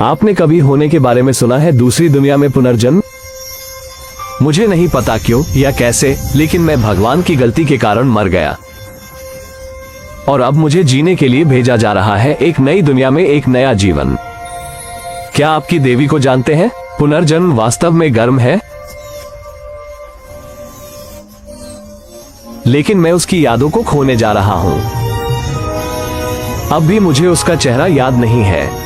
आपने कभी होने के बारे में सुना है दूसरी दुनिया में पुनर्जन्म? मुझे नहीं पता क्यों या कैसे, लेकिन मैं भगवान की गलती के कारण मर गया और अब मुझे जीने के लिए भेजा जा रहा है एक नई दुनिया में एक नया जीवन। क्या आपकी देवी को जानते हैं? पुनर्जन्म वास्तव में गर्म है, लेकिन मैं उसकी यादों को खोने जा रहा हूं। अब भी मुझे उसका चेहरा याद नहीं है।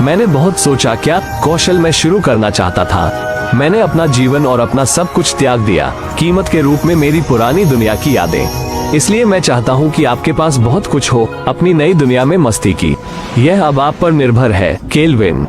मैंने बहुत सोचा क्या कौशल मैं शुरू करना चाहता था। मैंने अपना जीवन और अपना सब कुछ त्याग दिया, कीमत के रूप में मेरी पुरानी दुनिया की यादें। इसलिए मैं चाहता हूं कि आपके पास बहुत कुछ हो अपनी नई दुनिया में मस्ती की। यह अब आप पर निर्भर है, केल्विन।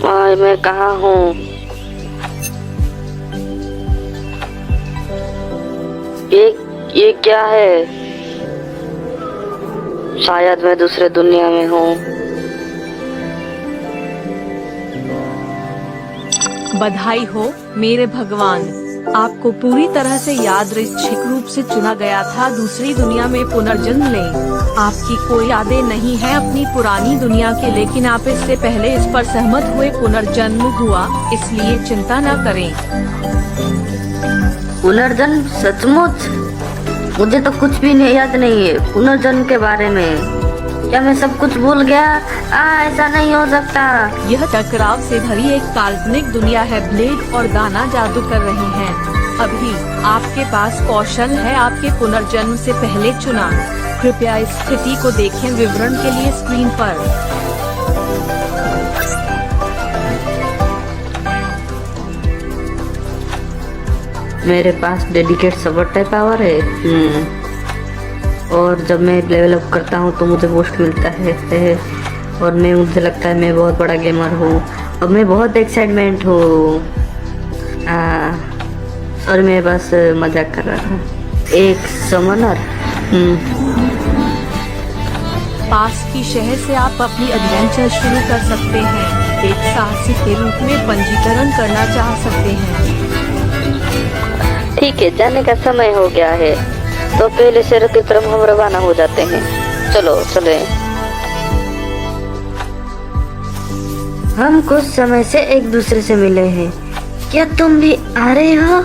और मैं कहाँ हूँ? ये क्या है? शायद मैं दूसरे दुनिया में हूँ। बधाई हो मेरे भगवान, आपको पूरी तरह से यादृच्छिक रूप से चुना गया था दूसरी दुनिया में पुनर्जन्म लें। आपकी कोई यादें नहीं है अपनी पुरानी दुनिया के, लेकिन आप इससे पहले इस पर सहमत हुए पुनर्जन्म हुआ, इसलिए चिंता न करें। पुनर्जन्म? सचमुच? मुझे तो कुछ भी नहीं याद नहीं है पुनर्जन्म के बारे में। क्या मैं सब कुछ भूल गया? ऐसा नहीं हो सकता। यह टकराव से भरी एक काल्पनिक दुनिया है। ब्लेड और दाना जादू कर रहे हैं। अभी आपके पास कौशल है आपके पुनर्जन्म से पहले चुना। कृपया इस स्थिति को देखें विवरण के लिए स्क्रीन पर। मेरे पास डेडिकेट सपोर्ट पावर है। और जब मैं लेवल अप करता हूँ तो मुझे बूस्ट मिलता है और मुझे लगता है मैं बहुत बड़ा गेमर हूँ और मैं बहुत एक्साइटमेंट हूँ। और मैं बस मजाक कर रहा हूँ। एक समनर। पास की शहर से आप अपनी एडवेंचर शुरू कर सकते हैं। एक साहसी के रूप में पंजीकरण करना चाह सकते हैं। ठीक है, जाने का समय हो गया है, तो पहले शहर की तरफ हम रवाना हो जाते हैं। चलो चले। हम कुछ समय से एक दूसरे से मिले हैं, क्या तुम भी आ रहे हो?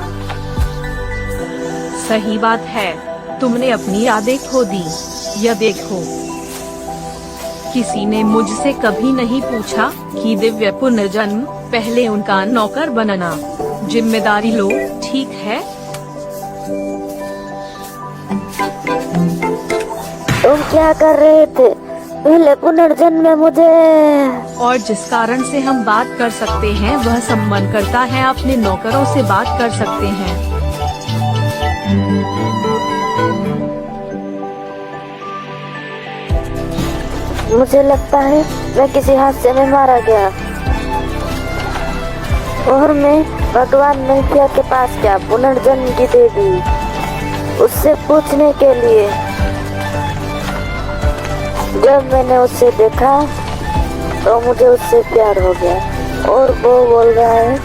सही बात है, तुमने अपनी यादें खो दी। यह देखो, किसी ने मुझसे कभी नहीं पूछा कि दिव्य पुनर्जन्म पहले उनका नौकर बनना। जिम्मेदारी लो, ठीक है? तुम क्या कर रहे थे पहले पुनर्जन्म में मुझे? और जिस कारण से हम बात कर सकते हैं वह संबंध करता है अपने नौकरों से बात कर सकते हैं। मुझे लगता है मैं किसी हादसे में मारा गया और मैं भगवान मेल्किया के पास गया पुनर्जन्म की देवी, उससे पूछने के लिए। जब मैंने उससे देखा तो मुझे उससे प्यार हो गया और वो बोल रहा है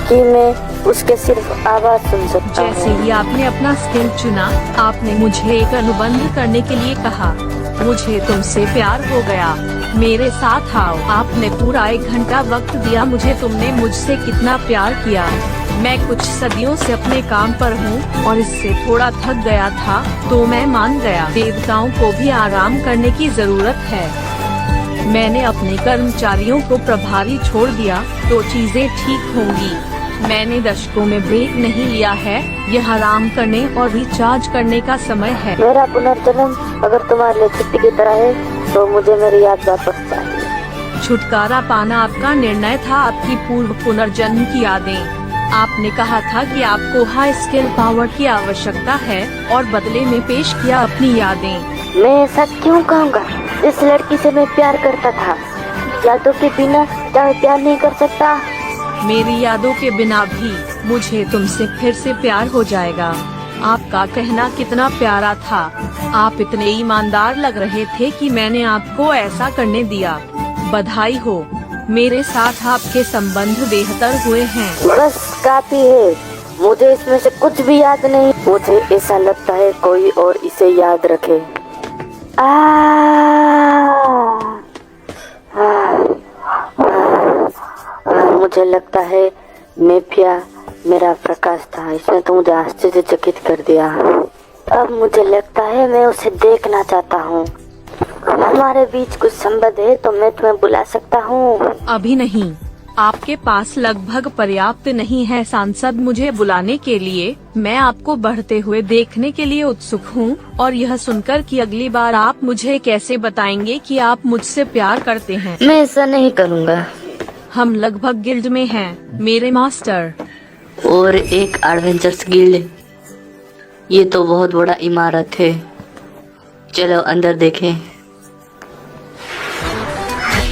कि मैं उसके सिर्फ आवाज सुन सकता हूँ। जैसे ही आपने अपना स्किल चुना, आपने मुझे एक अनुबंध करने के लिए कहा। मुझे तुमसे प्यार हो गया, मेरे साथ आओ। आपने पूरा 1 घंटा वक्त दिया मुझे। तुमने मुझसे कितना प्यार किया। मैं कुछ सदियों से अपने काम पर हूँ और इससे थोड़ा थक गया था, तो मैं मान गया। देवताओं को भी आराम करने की जरूरत है। मैंने अपने कर्मचारियों को प्रभारी छोड़ दिया, तो चीजें ठीक होंगी। मैंने दशकों में ब्रेक नहीं लिया है। यह आराम करने और रिचार्ज करने का समय है। मेरा पुनर्जन्म अगर तुम्हारे लिए छुट्टी की तरह है तो मुझे मेरी याद वापस चाहिए। छुटकारा पाना आपका निर्णय था, आपकी पूर्व पुनर्जन्म की यादें। आपने कहा था कि आपको हाई स्किल पावर की आवश्यकता है और बदले में पेश किया अपनी यादें। मैं ऐसा क्यों कहूँगा? इस लड़की से मैं प्यार करता था। यादों के बिना क्या मैं प्यार नहीं कर सकता? मेरी यादों के बिना भी मुझे तुमसे फिर से प्यार हो जाएगा। आपका कहना कितना प्यारा था। आप इतने ईमानदार लग रहे थे कि मैंने आपको ऐसा करने दिया। बधाई हो, मेरे साथ आपके संबंध बेहतर हुए हैं। बस काफी है, मुझे इसमें से कुछ भी याद नहीं। मुझे ऐसा लगता है कोई और इसे याद रखे। मुझे लगता है नेफिया मेरा प्रकाश था। इसने तो मुझे आश्चर्यचकित कर दिया। अब मुझे लगता है मैं उसे देखना चाहता हूँ। हमारे बीच कुछ संबंध है तो मैं तुम्हें बुला सकता हूँ। अभी नहीं, आपके पास लगभग पर्याप्त नहीं है सांसद मुझे बुलाने के लिए। मैं आपको बढ़ते हुए देखने के लिए उत्सुक हूँ और यह सुनकर कि अगली बार आप मुझे कैसे बताएंगे कि आप मुझसे प्यार करते हैं। मैं ऐसा नहीं करूँगा। हम लगभग गिल्ड में हैं, मेरे मास्टर। और एक एडवेंचर्स गिल्ड, ये तो बहुत बड़ा इमारत है। चलो अंदर देखें।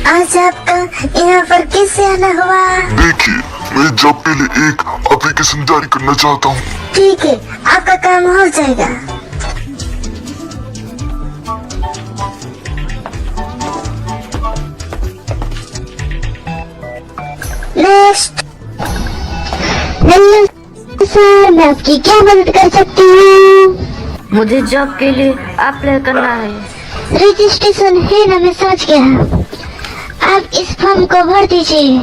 आज आपका यहाँ पर कैसे आना हुआ? देखिए, मैं जॉब के लिए एक एप्लीकेशन जारी करना चाहता हूँ। ठीक है, आपका काम हो जाएगा। नेक्स्ट। हेलो सर, मैं आपकी क्या मदद कर सकती हूँ? मुझे जॉब के लिए अप्लाई करना है। रजिस्ट्रेशन है ना, मैं समझ गया। आप इस फॉर्म को भर दीजिए।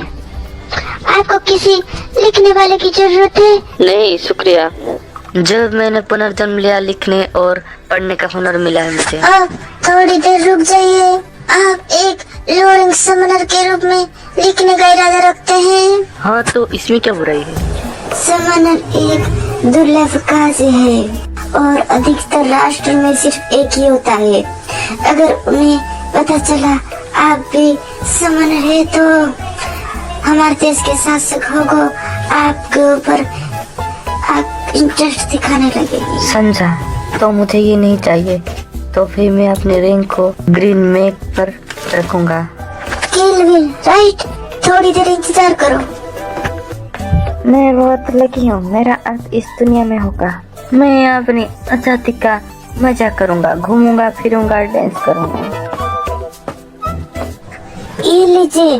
आपको किसी लिखने वाले की जरूरत है? नहीं शुक्रिया, जब मैंने पुनर्जन्म लिया लिखने और पढ़ने का हुनर मिला है मुझे। आप थोड़ी देर रुक जाइए। आप एक लोरिंग समनर के रूप में लिखने का इरादा रखते हैं? हाँ, तो इसमें क्या बुराई है? समनर एक दुर्लभ कार्य है और अधिकतर राष्ट्र में सिर्फ एक ही होता है। अगर उन्हें पता चला आप भी समनर है तो हमारे देश के शासक होगा आपके ऊपर आप इंटरेस्ट दिखाने लगेगी। समझा, तो मुझे ये नहीं चाहिए। तो फिर मैं अपने रैंक को ग्रीन मैप पर रखूंगा। किलविल, राइट? थोड़ी देर इंतजार करो। मैं बहुत लकी हूँ, मेरा अंत इस दुनिया में होगा। मैं अपनी आजादी का मजा करूंगा, घूमूंगा फिरूंगा, डांस करूंगा। ये लीजिए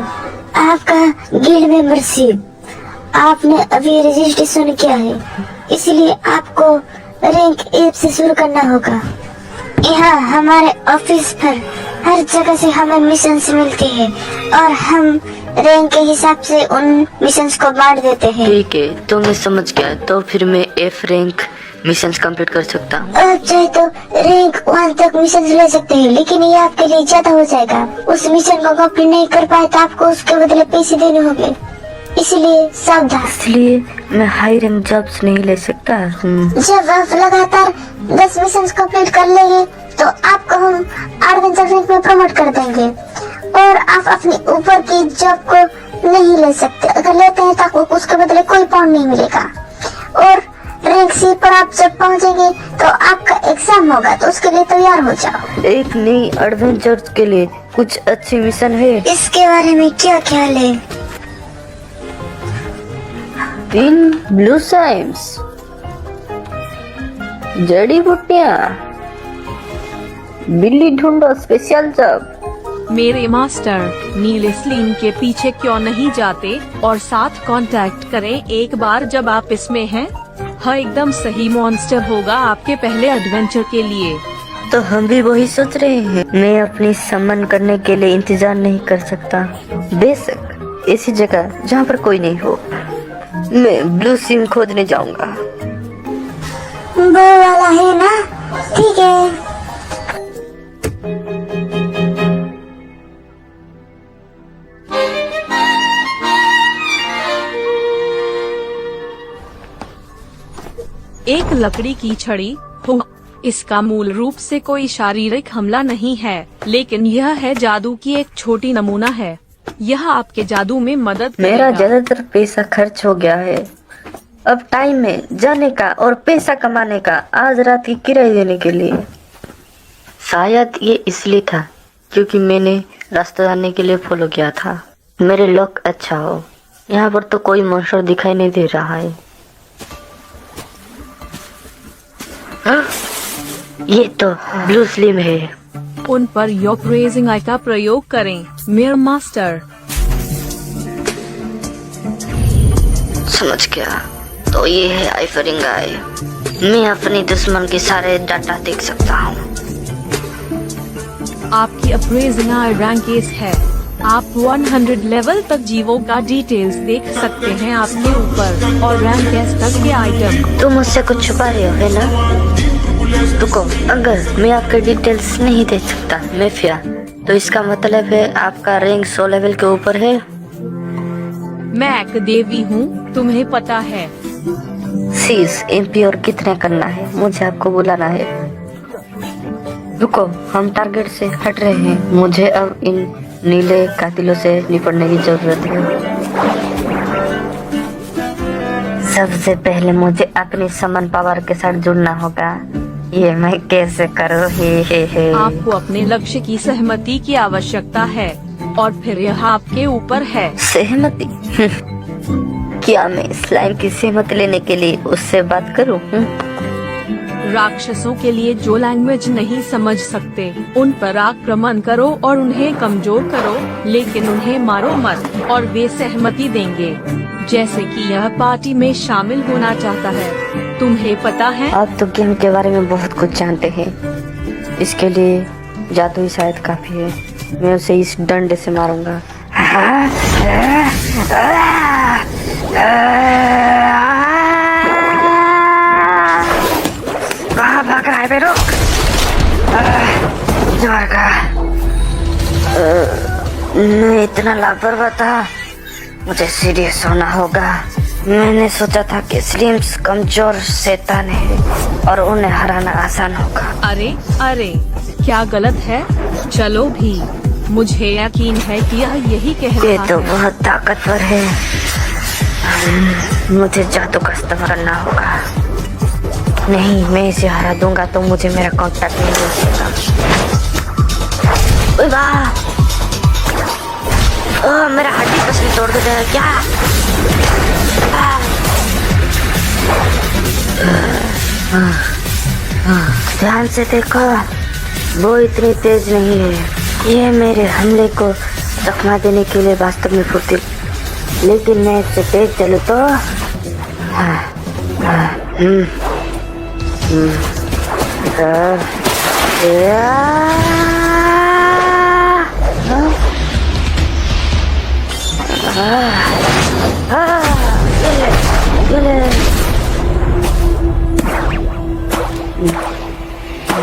आपका गिल्ड मेंबरशिप। आपने अभी रजिस्ट्रेशन किया है, इसलिए आपको रैंक ऐप से शुरू करना होगा। यहाँ हमारे ऑफिस पर हर जगह से हमें मिशंस मिलते हैं और हम रैंक के हिसाब से उन मिशंस को बांट देते हैं। ठीक है, तो मैं समझ गया। तो फिर मैं एफ रैंक मिशन कंप्लीट कर सकता हूँ। आप चाहे तो रैंक 1 तक मिशन ले सकते हैं, लेकिन ये आपके लिए ज्यादा हो जाएगा। उस मिशन को कंप्लीट नहीं कर पाए तो आपको उसके बदले पैसे देने होंगे, इसलिए सावधान। इसलिए मैं हाई रैंक जॉब्स नहीं ले सकता। जब आप लगातार 10 मिशन कंप्लीट कर लेंगे तो आपको हम एडवेंचर रैंक में प्रमोट कर देंगे और आप अपनी ऊपर की जॉब को नहीं ले सकते। अगर लेते हैं तो आपको उसके बदले कोई पॉइंट नहीं मिलेगा। और रैंक सी पर आप जब पहुंचेंगे तो आपका एग्जाम होगा, तो उसके लिए तैयार हो जाओ। एक नई एडवेंचर के लिए कुछ अच्छे मिशन है? इसके बारे में क्या ख्याल है? 3 ब्लू साइम्स, जड़ी बूटियाँ, बिल्ली ढूंढो स्पेशल जॉब। मेरे मास्टर नीले स्लीन के पीछे क्यों नहीं जाते और साथ कांटेक्ट करें एक बार जब आप इसमें हैं। हाँ, एकदम सही मॉन्स्टर होगा आपके पहले एडवेंचर के लिए। तो हम भी वही सोच रहे हैं। मैं अपनी सम्मान करने के लिए इंतजार नहीं कर सकता। बेशक ऐसी जगह जहाँ पर कोई नहीं हो। मैं ब्लू सिम खोजने जाऊंगा। वो वाला है ना? ठीक है। एक लकड़ी की छड़ी हो। इसका मूल रूप से कोई शारीरिक हमला नहीं है, लेकिन यह है जादू की एक छोटी नमूना है। यह आपके जादू में मदद मेरा करेगा। ज्यादातर पैसा खर्च हो गया है। अब टाइम है जाने का और पैसा कमाने का, आज रात की किराए देने के लिए। शायद ये इसलिए था क्योंकि मैंने रास्ता जानने के लिए फॉलो किया था। मेरे लक अच्छा हो। यहाँ पर तो कोई मॉन्स्टर दिखाई नहीं दे रहा है। हाँ? ये तो ब्लू स्लिम है। उन पर योक रेजिंग आई का प्रयोग करें मेयर मास्टर। समझ गया, तो ये है आइफरिंग आई। मैं अपने दुश्मन के सारे डाटा देख सकता हूँ। आपकी अप्रेजिंग आई रैंक एस है। आप 100 लेवल तक जीवों का डिटेल्स देख सकते हैं आपके ऊपर और रैंक एस तक के आइटम। तुम मुझसे कुछ छुपा रहे हो है ना? रुको, अगर मैं आपके डिटेल्स नहीं दे सकता मेफिया, तो इसका मतलब है आपका रैंक 100 लेवल के ऊपर है। मैं एक देवी हूँ, तुम्हें पता है। सीज एमपी और कितने करना है, मुझे आपको बुलाना है। रुको, हम टारगेट से हट रहे हैं। मुझे अब इन नीले कातिलों से निपटने की जरूरत है। सबसे पहले मुझे अपनी समन पावर के साथ जुड़ना होगा। ये मैं कैसे करूँ? हे। आपको अपने लक्ष्य की सहमति की आवश्यकता है और फिर यह आपके ऊपर है। सहमति? क्या मैं स्लाइम की सहमति लेने के लिए उससे बात करूं? राक्षसों के लिए जो लैंग्वेज नहीं समझ सकते उन पर आक्रमण करो और उन्हें कमजोर करो, लेकिन उन्हें मारो मत और वे सहमति देंगे। जैसे कि यह पार्टी में शामिल होना चाहता है। तुम्हें पता है? आप तो गेम के बारे में बहुत कुछ जानते हैं। इसके लिए जादू ही शायद काफी है। मैं उसे इस डंडे से मारूंगा। कहाँ भाग रहा है बेरो? मैं इतना लापरवाह था, मुझे सीरियस होना होगा। मैंने सोचा था कि स्लिम्स कमजोर शैतान है और उन्हें हराना आसान होगा। अरे क्या गलत है? चलो भी, मुझे यकीन है कि यह यही कह रहा है। ये तो बहुत ताकतवर है। मुझे जादू का इस्तेमाल करना होगा। नहीं, मैं इसे हरा दूंगा तो मुझे मेरा कॉन्टैक्ट नहीं मिल सकेगा। ओए वाह! ओह, मेरा हड्डी पसली तोड़ दे रहा है क्या? ध्यान से देखो, वो इतनी तेज नहीं है। ये मेरे हमले को जख्मा देने के लिए वास्तव में फुर्ती, लेकिन मैं इससे तेज चलूं तो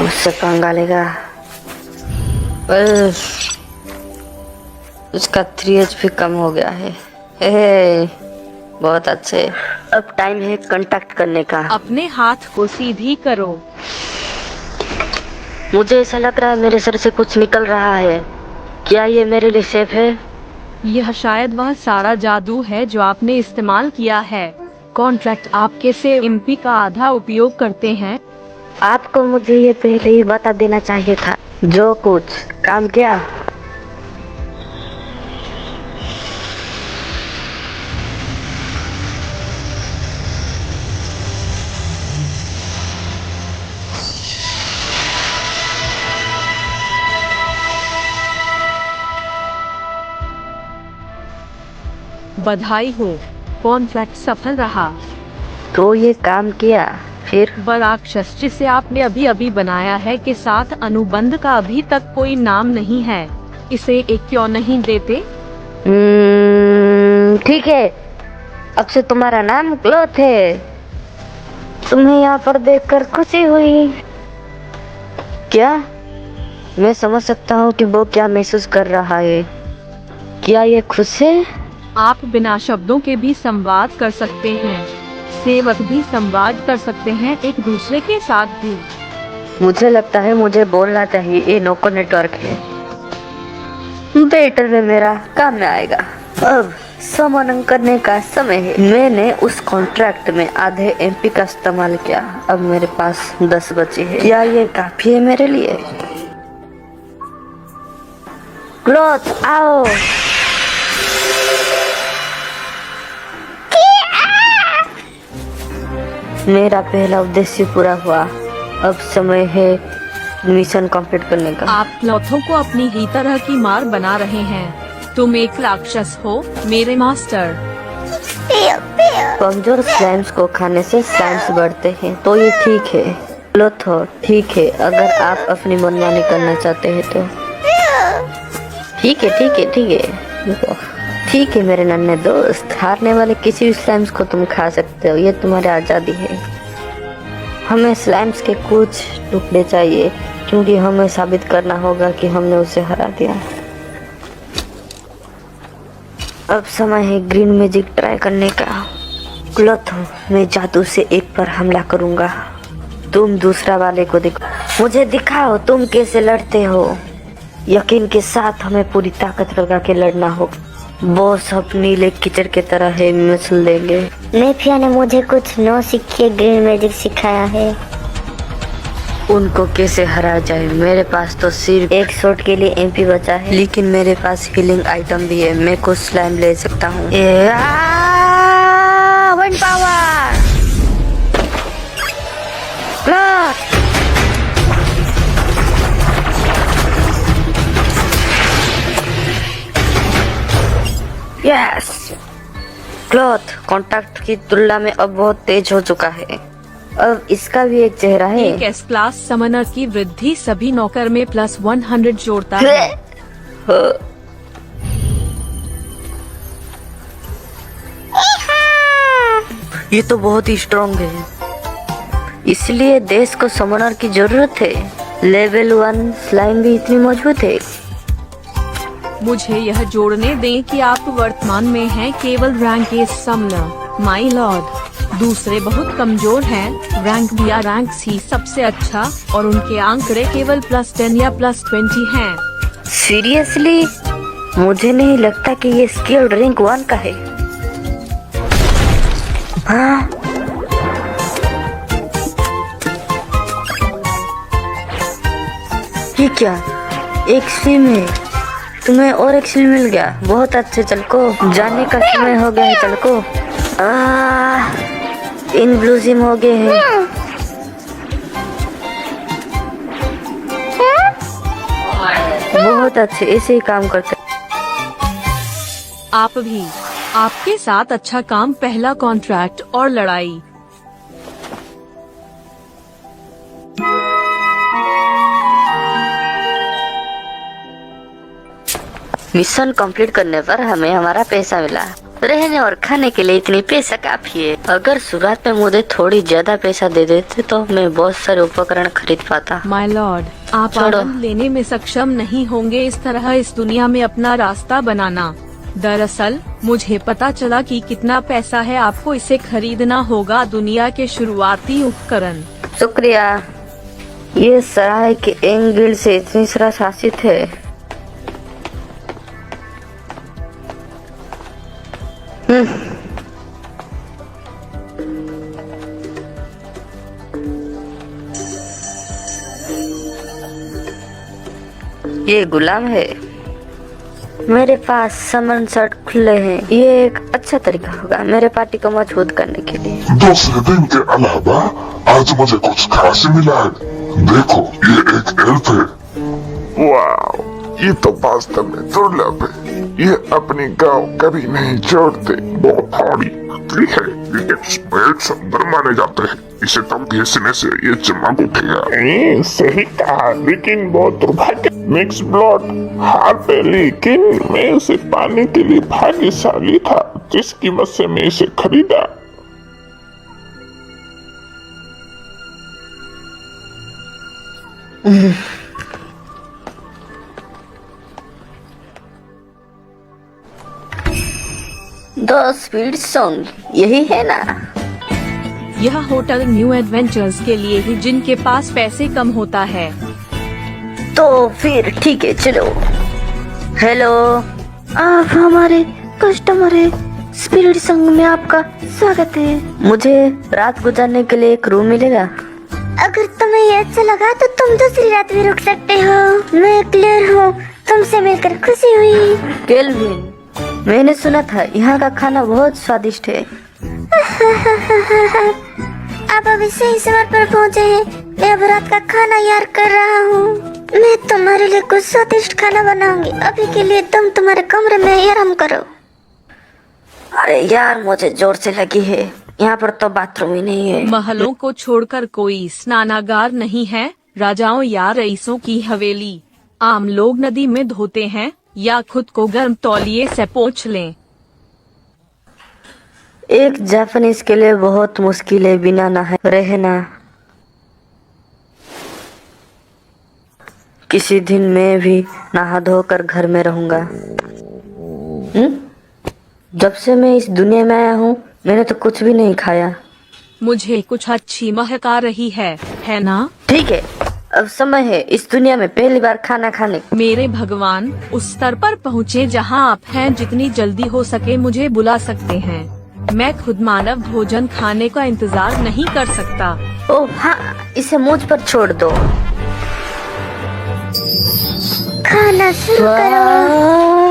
उससे पंगा लेगा। उसका 3 HP कम हो गया है। बहुत अच्छे। अब टाइम है कांटेक्ट करने का। अपने हाथ को सीधी करो। मुझे ऐसा लग रहा है मेरे सर से कुछ निकल रहा है। क्या ये मेरे लिए सेफ है? यह शायद वह सारा जादू है जो आपने इस्तेमाल किया है। कॉन्ट्रैक्ट आपके से एमपी का आधा उपयोग करते हैं। आपको मुझे ये पहले ही बता देना चाहिए था। जो कुछ काम किया। बधाई हो, कॉन्ट्रैक्ट सफल रहा। तो ये काम किया फिर? राक्षस जिसे आपने अभी बनाया है के साथ अनुबंध का अभी तक कोई नाम नहीं है। इसे एक क्यों नहीं देते? ठीक है, अब से तुम्हारा नाम क्लॉथ है। तुम्हें यहाँ पर देखकर खुशी हुई क्या? मैं समझ सकता हूँ कि वो क्या महसूस कर रहा है। क्या ये खुश है? आप बिना शब्दों के भी संवाद कर सकते हैं। सेवक भी संवाद कर सकते हैं एक दूसरे के साथ भी। मुझे लगता है मुझे बोलना चाहिए। ये नोको नेटवर्क है, बेटर में मेरा काम में आएगा। अब समन करने का समय है। मैंने उस कॉन्ट्रैक्ट में आधे एमपी का इस्तेमाल किया। अब मेरे पास 10 बचे हैं। क्या ये काफी है मेरे लिए? क्लॉथ आओ। मेरा पहला उद्देश्य पूरा हुआ। अब समय है मिशन कंप्लीट करने का। आप क्लॉथों को अपनी ही तरह की मार बना रहे हैं। तुम एक राक्षस हो मेरे मास्टर। कमजोर स्लाइम्स को खाने से स्लाइम्स बढ़ते हैं, तो ये ठीक है। क्लॉथो ठीक है, अगर आप अपनी मनमानी करना चाहते हैं तो ठीक है, ठीक है, ठीक है, ठीक है मेरे नन्हे दोस्त। हारने वाले किसी भी स्लाइम्स को तुम खा सकते हो, ये तुम्हारी आजादी है। हमें स्लाइम्स के कुछ टुकड़े चाहिए, क्योंकि हमें साबित करना होगा कि हमने उसे हरा दिया। अब समय है ग्रीन मैजिक ट्राई करने का। क्लॉथो, मैं जादू से एक पर हमला करूंगा। तुम दूसरा वाले को दिखाओ। मुझे दिखाओ तुम कैसे लड़ते हो। यकीन के साथ हमें पूरी ताकत लगा के लड़ना होगा। बॉस अपनी नीले कीचड़ की तरह है, मसल देंगे। नेफिया ने मुझे कुछ नौ सीखे ग्रीन मैजिक सिखाया है। उनको कैसे हराया जाए? मेरे पास तो सिर्फ एक शॉट के लिए एमपी बचा है, लेकिन मेरे पास हीलिंग आइटम भी है। मैं कुछ स्लाइम ले सकता हूँ। One power yes. Cloth contact की तुलना में अब बहुत तेज हो चुका है। अब इसका भी एक चेहरा है। एक एस क्लास समनर की वृद्धि सभी नौकर में +100 जोड़ता है। ये तो बहुत ही स्ट्रॉन्ग है, इसलिए देश को समनर की जरूरत है। लेवल 1 स्लाइम भी इतनी मजबूत है। मुझे यह जोड़ने दें कि आप वर्तमान में हैं केवल rank A Sumner my lord. दूसरे बहुत कमजोर हैं। रैंक बी या रैंक सी सबसे अच्छा, और उनके आंकड़े केवल +10 या +20 हैं। सीरियसली? मुझे नहीं लगता कि ये स्किल रैंक 1 का है। हाँ? ये क्या? एक स्लिम है। तुम्हें और एक स्लिम मिल गया। बहुत अच्छे। चलको, जाने का समय हो गया है। चलको। इन ब्लू सिम हो गए हैं। बहुत अच्छे, ऐसे ही काम करते। आप भी। आपके साथ अच्छा काम, पहला कॉन्ट्रैक्ट और लड़ाई। मिशन कंप्लीट करने पर हमें हमारा पैसा मिला। रहने और खाने के लिए इतनी पैसा काफी है। अगर शुरुआत में मुझे थोड़ी ज्यादा पैसा दे देते तो मैं बहुत सारे उपकरण खरीद पाता। माय लॉर्ड, आप आनंद लेने में सक्षम नहीं होंगे इस तरह इस दुनिया में अपना रास्ता बनाना। दरअसल मुझे पता चला कि कितना पैसा है। आपको इसे खरीदना होगा। दुनिया के शुरुआती उपकरण। शुक्रिया। ये सराय के एंगल से इतनी सारा शासित है। ये गुलाम है। मेरे पास समन शर्ट खुले हैं। ये एक अच्छा तरीका होगा मेरे पार्टी को मजबूत करने के लिए। दूसरे दिन के अलावा आज मुझे कुछ खास मिला है। देखो, ये एक एल्फ है। वाह, ये तो वास्तव में दुर्लभ है। ये अपनी गांव कभी नहीं छोड़ते। बहुत भारी पतली है, लेकिन पेट सुंदर माने जाते हैं। इसे तो घिसने से ये चमक उठेगा। सही कहा, लेकिन बहुत दुर्भाग्य। मिक्स ब्लड हार पे, लेकिन मैं इसे पाने के लिए भाग्यशाली था। जिस कीमत से मैं इसे खरीदा। द स्पीड सॉन्ग यही है ना? यह होटल न्यू एडवेंचर्स के लिए ही जिनके पास पैसे कम होता है। तो फिर ठीक है, चलो। हेलो, आप हमारे कस्टमर है। स्पिरिट संग में आपका स्वागत है। मुझे रात गुजारने के लिए एक रूम मिलेगा? अगर तुम्हें ये अच्छा लगा तो तुम दूसरी रात भी रुक सकते हो। मैं क्लियर हूँ, तुमसे मिलकर खुशी हुई। केल्विन, मैंने सुना था यहाँ का खाना बहुत स्वादिष्ट है। आप अभी सही समय पर पहुँचे हैं। मैं अब रात का खाना यार कर रहा हूँ। मैं तुम्हारे लिए कुछ स्वादिष्ट खाना बनाऊंगी। अभी के लिए तुम तुम्हारे कमरे में आराम करो। अरे यार, मुझे जोर से लगी है। यहाँ पर तो बाथरूम ही नहीं है। महलों को छोड़कर कोई स्नानागार नहीं है। राजाओं या रईसों की हवेली। आम लोग नदी में धोते हैं या खुद को गर्म तौलिए से पोंछ लें। एक जापानीज के लिए बहुत मुश्किल है बिना नहाए रहना। किसी दिन मैं भी नहा धोकर घर में रहूंगा। जब से मैं इस दुनिया में आया हूँ मैंने तो कुछ भी नहीं खाया। मुझे कुछ अच्छी महक आ रही है ना? ठीक है, अब समय है इस दुनिया में पहली बार खाना खाने। मेरे भगवान, उस स्तर पर पहुँचे जहाँ आप हैं। जितनी जल्दी हो सके मुझे बुला सकते हैं। मैं खुद मानव भोजन खाने का इंतजार नहीं कर सकता। ओह हाँ, इसे मुझ पर छोड़ दो। खाना शुरू करो।